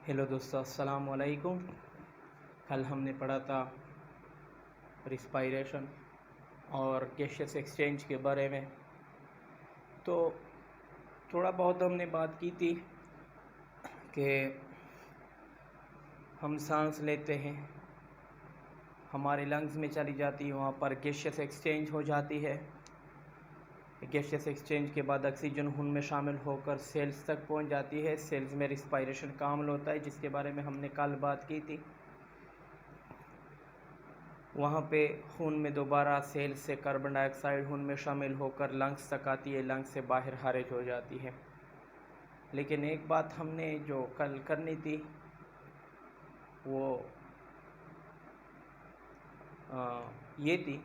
Hello दोस्तों, अस्सलाम वालेकुम। कल हमने पढ़ा था रिस्पायरेशन और गैसियस एक्सचेंज के बारे में। तो थोड़ा बहुत हमने बात की थी कि हम सांस लेते हैं, हमारे लंग्स में चली जाती है, वहाँ पर गैसियस एक्सचेंज हो जाती है। गैसियस एक्सचेंज के बाद ऑक्सीजन खून में शामिल होकर सेल्स तक पहुँच जाती है। सेल्स में रिस्पायरेशन का अमल होता है, जिसके बारे में हमने कल बात की थी। वहाँ पे खून में दोबारा सेल्स से कार्बन डाइऑक्साइड खून में शामिल होकर लंग्स तक आती है, लंग्स से बाहर खारिज हो जाती है। लेकिन एक बात हमने जो कल करनी थी वो ये थी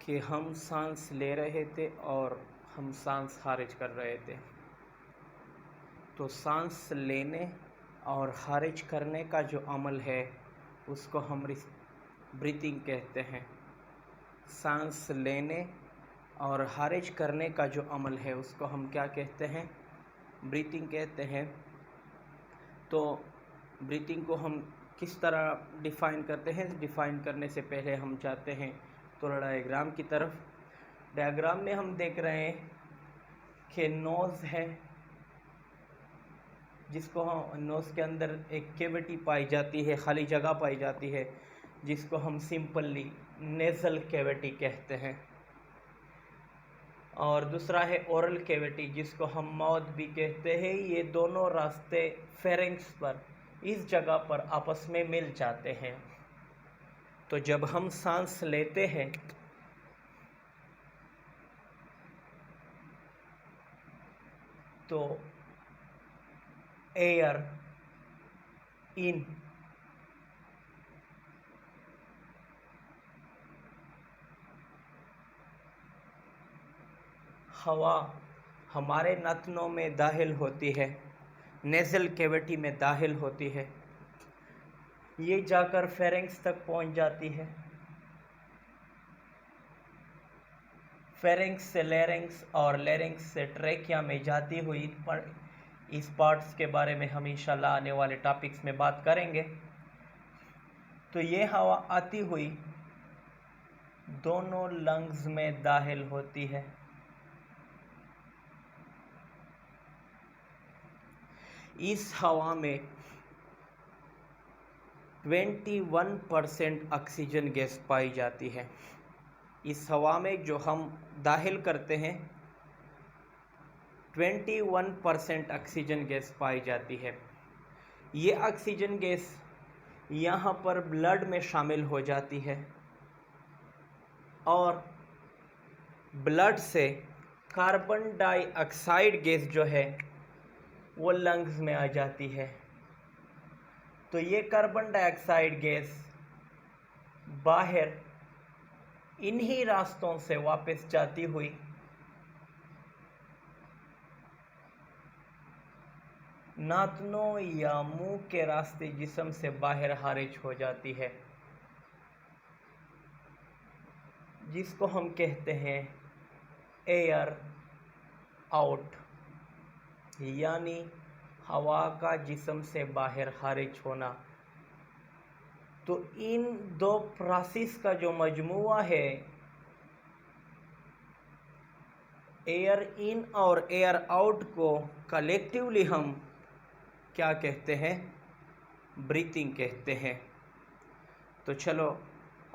कि हम सांस ले रहे थे और हम सांस खारिज कर रहे थे। तो सांस लेने और खारिज करने का जो अमल है उसको हम ब्रीथिंग कहते हैं। सांस लेने और खारिज करने का जो अमल है उसको हम क्या कहते हैं? ब्रीथिंग कहते हैं। तो ब्रीथिंग को हम किस तरह डिफ़ाइन करते हैं? डिफ़ाइन करने से पहले हम जाते हैं थोड़ा डायग्राम की तरफ। डायग्राम में हम देख रहे हैं कि नोज़ है, जिसको हम नोज़ के अंदर एक कैविटी पाई जाती है, खाली जगह पाई जाती है, जिसको हम सिंपली नेज़ल कैविटी कहते हैं। और दूसरा है ओरल कैविटी, जिसको हम माउथ भी कहते हैं। ये दोनों रास्ते फेरिंग्स पर, इस जगह पर आपस में मिल जाते हैं। तो जब हम सांस लेते हैं तो एयर इन हवा हमारे नाखूनों में दाखिल होती है, नेज़ल कैविटी में दाखिल होती है, ये जाकर फेरिंग्स तक पहुंच जाती है। फेरिंग्स से लेरिंग्स और लेरिंग्स से ट्रेकिया में जाती हुई पर इस पार्ट्स के बारे में हम इंशाल्लाह आने वाले टॉपिक्स में बात करेंगे। तो ये हवा आती हुई दोनों लंग्स में दाखिल होती है। इस हवा में 21% ऑक्सीजन गैस पाई जाती है। इस हवा में जो हम दाखिल करते हैं 21% ऑक्सीजन गैस पाई जाती है। ये ऑक्सीजन गैस यहाँ पर ब्लड में शामिल हो जाती है और ब्लड से कार्बन डाइऑक्साइड गैस जो है वो लंग्स में आ जाती है। तो ये कार्बन डाइऑक्साइड गैस बाहर इन्हीं रास्तों से वापस जाती हुई नाखूनों या मुंह के रास्ते जिस्म से बाहर खारिज हो जाती है, जिसको हम कहते हैं एयर आउट, यानी हवा का जिस्म से बाहर खारिज होना। तो इन दो प्रोसेस का जो मजमुआ है, एयर इन और एयर आउट, को कलेक्टिवली हम क्या कहते हैं? ब्रीथिंग कहते हैं। तो चलो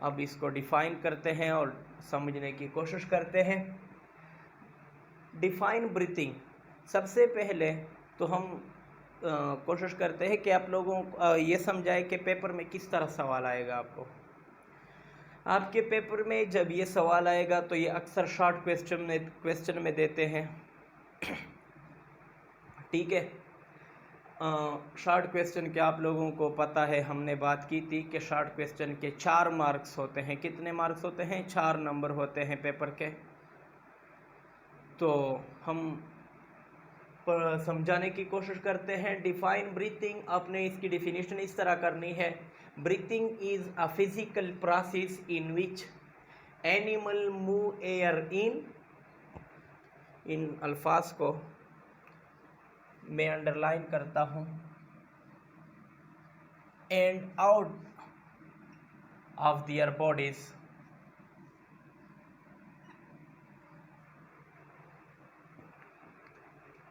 अब इसको डिफ़ाइन करते हैं और समझने की कोशिश करते हैं। Define breathing. सबसे पहले तो हम कोशिश करते हैं कि आप लोगों को ये समझाए कि पेपर में किस तरह सवाल आएगा। आपके पेपर में जब ये सवाल आएगा तो ये अक्सर शॉर्ट क्वेश्चन में देते हैं। ठीक है, शॉर्ट क्वेश्चन के आप लोगों को पता है, हमने बात की थी कि शॉर्ट क्वेश्चन के 4 मार्क्स होते हैं। कितने मार्क्स होते हैं? 4 नंबर होते हैं पेपर के। तो हम समझाने की कोशिश करते हैं। डिफाइन ब्रीथिंग, आपने इसकी डिफिनीशन इस तरह करनी है। Breathing is a physical process in which animal move air in अल्फाज को मैं अंडरलाइन करता हूँ। and out of their bodies.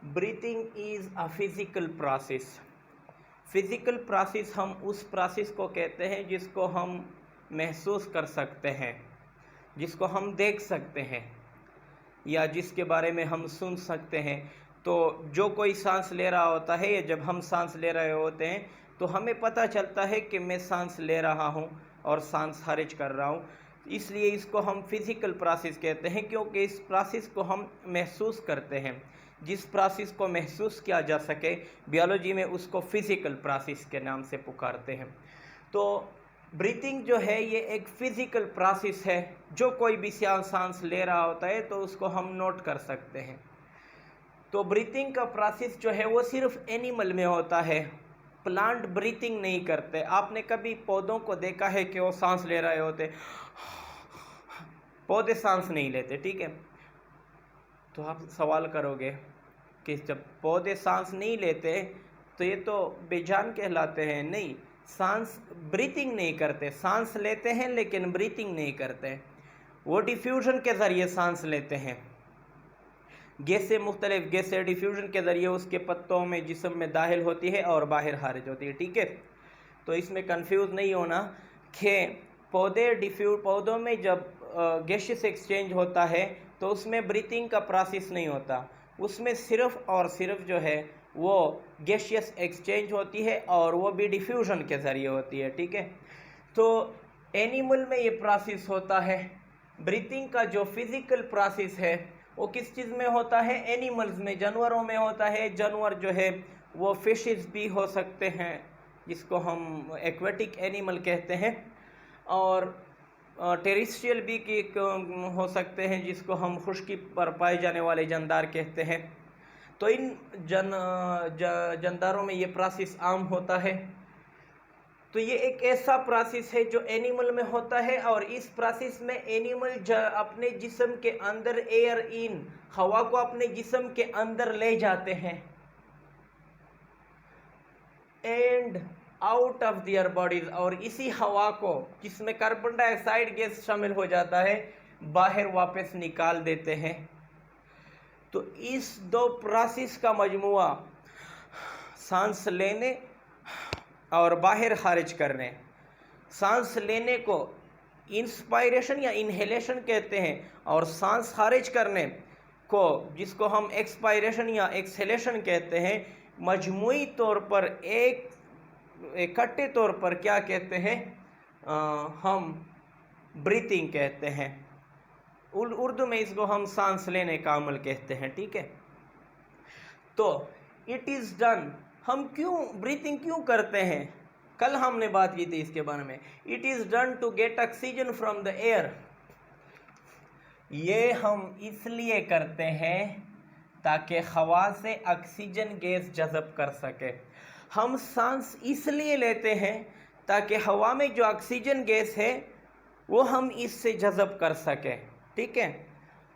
Breathing is a physical process. Physical process हम उस प्रोसेस को कहते हैं जिसको हम महसूस कर सकते हैं, जिसको हम देख सकते हैं या जिसके बारे में हम सुन सकते हैं। तो जो कोई सांस ले रहा होता है या जब हम सांस ले रहे होते हैं तो हमें पता चलता है कि मैं सांस ले रहा हूँ और सांस खारिज कर रहा हूँ। इसलिए इसको हम फिज़िकल प्रोसेस कहते हैं, क्योंकि इस प्रोसेस को हम महसूस करते हैं। जिस प्रोसेस को महसूस किया जा सके बायोलॉजी में उसको फिज़िकल प्रोसेस के नाम से पुकारते हैं। तो ब्रीथिंग जो है ये एक फिज़िकल प्रोसेस है। जो कोई भी सांस ले रहा होता है तो उसको हम नोट कर सकते हैं। तो ब्रीथिंग का प्रोसेस जो है वो सिर्फ एनिमल में होता है, प्लांट ब्रीथिंग नहीं करते। आपने कभी पौधों को देखा है कि वो सांस ले रहे होते? पौधे सांस नहीं लेते, ठीक है। तो आप सवाल करोगे कि जब पौधे सांस नहीं लेते तो ये तो बेजान कहलाते हैं। नहीं, सांस ब्रीथिंग नहीं करते, सांस लेते हैं लेकिन ब्रीथिंग नहीं करते। वो डिफ्यूजन के ज़रिए सांस लेते हैं। गैसें मुख्तलिफ गैसें डिफ्यूजन के ज़रिए उसके पत्तों में जिस्म में दाखिल होती है और बाहर खारिज होती है, ठीक है। तो इसमें कंफ्यूज नहीं होना कि पौधों में जब गैसेस एक्सचेंज होता है तो उसमें ब्रीथिंग का प्रोसेस नहीं होता। उसमें सिर्फ और सिर्फ जो है वो गैसियस एक्सचेंज होती है और वो भी डिफ्यूजन के ज़रिए होती है, ठीक है। तो एनिमल में ये प्रोसेस होता है। ब्रीथिंग का जो फिज़िकल प्रोसेस है वो किस चीज़ में होता है? एनिमल्स में, जानवरों में होता है। जानवर जो है वो फिशेस भी हो सकते हैं जिसको हम एक्वेटिक एनिमल कहते हैं, और टेरेस्ट्रियल भी हो सकते हैं जिसको हम खुश्की पर पाए जाने वाले जानदार कहते हैं। तो इन जानदारों में ये प्रोसेस आम होता है। तो ये एक ऐसा प्रोसेस है जो एनिमल में होता है, और इस प्रोसेस में एनिमल अपने जिस्म के अंदर एयर इन, हवा को अपने जिस्म के अंदर ले जाते हैं, and out of their bodies, और इसी हवा को जिसमें कार्बन डाइऑक्साइड गैस शामिल हो जाता है बाहर वापस निकाल देते हैं। तो इस दो प्रोसेस का मजमुआ सांस लेने और बाहर खारिज करने, सांस लेने को इंस्पायरेशन या इनहेलेशन कहते हैं, और सांस खारिज करने को जिसको हम एक्सपायरेशन या एक्सहेलेशन कहते हैं, मजमुई तौर पर इकट्ठे तौर पर क्या कहते हैं? हम ब्रीथिंग कहते हैं। उर्दू में इसको हम सांस लेने का अमल कहते हैं, ठीक है। तो इट इज़ डन, हम क्यों ब्रीथिंग क्यों करते हैं? कल हमने बात की थी इसके बारे में। It is done to get oxygen from the air. ये हम इसलिए करते हैं ताकि हवा से ऑक्सीजन गैस जज़ब कर सके। हम सांस इसलिए लेते हैं ताकि हवा में जो ऑक्सीजन गैस है वो हम इससे जज़ब कर सकें, ठीक है।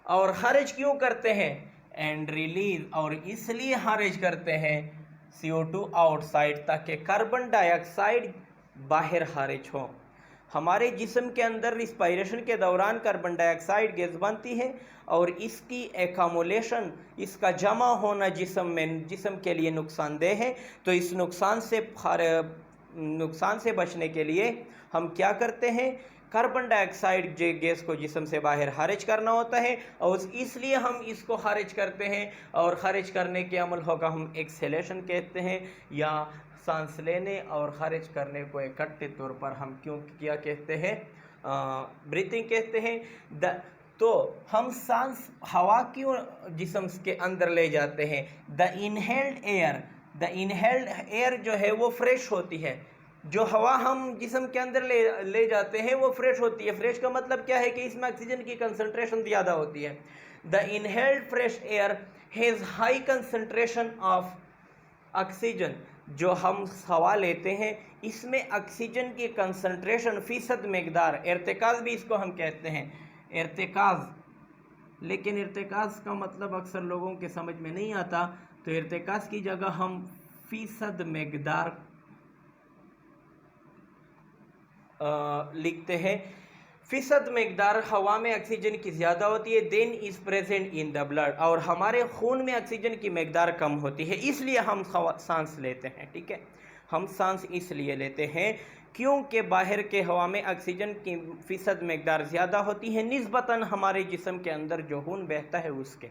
और खारिज क्यों करते हैं? एंड रिलीज, और इसलिए खारिज करते हैं CO2 आउटसाइड, ताकि कार्बन डाइऑक्साइड बाहर खारिज हो। हमारे जिस्म के अंदर रिस्पायरेशन के दौरान कार्बन डाइऑक्साइड गैस बनती है, और इसकी एक्यूमुलेशन, इसका जमा होना जिस्म के लिए नुकसानदेह है। तो इस नुकसान से बचने के लिए हम क्या करते हैं? कार्बन डाइऑक्साइड गैस को जिस्म से बाहर खारिज करना होता है, और इसलिए हम इसको खारिज करते हैं। और खारिज करने के अमल होगा हम एक्सहेलेशन कहते हैं, या सांस लेने और खारिज करने को इकट्ठे तौर पर हम क्या कहते हैं? ब्रीथिंग कहते हैं। तो हम सांस हवा क्यों जिस्म के अंदर ले जाते हैं? द इनहेल्ड एयर जो है वो फ्रेश होती है। जो हवा हम जिस्म के अंदर ले जाते हैं वो फ्रेश होती है। फ्रेश का मतलब क्या है कि इसमें ऑक्सीजन की कंसंट्रेशन ज़्यादा होती है। The inhaled fresh air has high concentration of oxygen. जो हम हवा लेते हैं इसमें ऑक्सीजन की कंसंट्रेशन फ़ीसद मकदार, इर्तिकाज़ भी इसको हम कहते हैं, इर्तिकाज़। लेकिन इर्तिकाज़ का मतलब अक्सर लोगों के समझ में नहीं आता, तो इर्तिकाज़ की जगह हम फ़ीसद मकदार लिखते हैं फीसद मकदार हवा में ऑक्सीजन की ज़्यादा होती है than is present in the blood, और हमारे खून में ऑक्सीजन की मकदार कम होती है, इसलिए हम सांस लेते हैं। ठीक है, हम सांस इसलिए लेते हैं क्योंकि बाहर के हवा में ऑक्सीजन की फीसद मकदार ज़्यादा होती है निस्बतन हमारे जिस्म के अंदर जो खून बहता है उसके।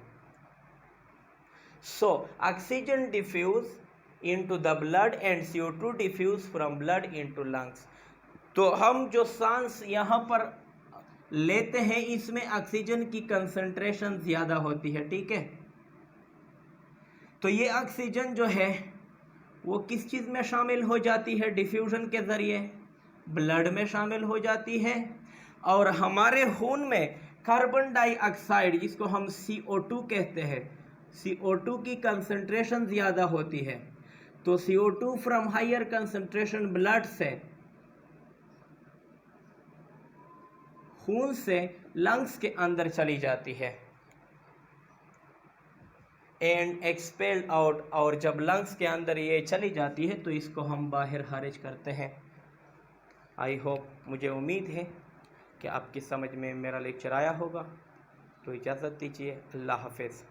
So oxygen diffuse into the blood and CO2 diffuse from blood into lungs। तो हम जो सांस यहाँ पर लेते हैं इसमें ऑक्सीजन की कंसंट्रेशन ज़्यादा होती है। ठीक है, तो ये ऑक्सीजन जो है वो किस चीज़ में शामिल हो जाती है? डिफ्यूजन के ज़रिए ब्लड में शामिल हो जाती है, और हमारे खून में कार्बन डाइऑक्साइड जिसको हम CO2 कहते हैं, CO2 की कंसंट्रेशन ज़्यादा होती है, तो CO2 from higher concentration blood से खून से लंग्स के अंदर चली जाती है एंड एक्सपेल्ड आउट, और जब लंग्स के अंदर ये चली जाती है तो इसको हम बाहर खारिज करते हैं। आई होप, मुझे उम्मीद है कि आपकी समझ में मेरा लेक्चर आया होगा। तो इजाज़त दीजिए, अल्लाह हाफिज़।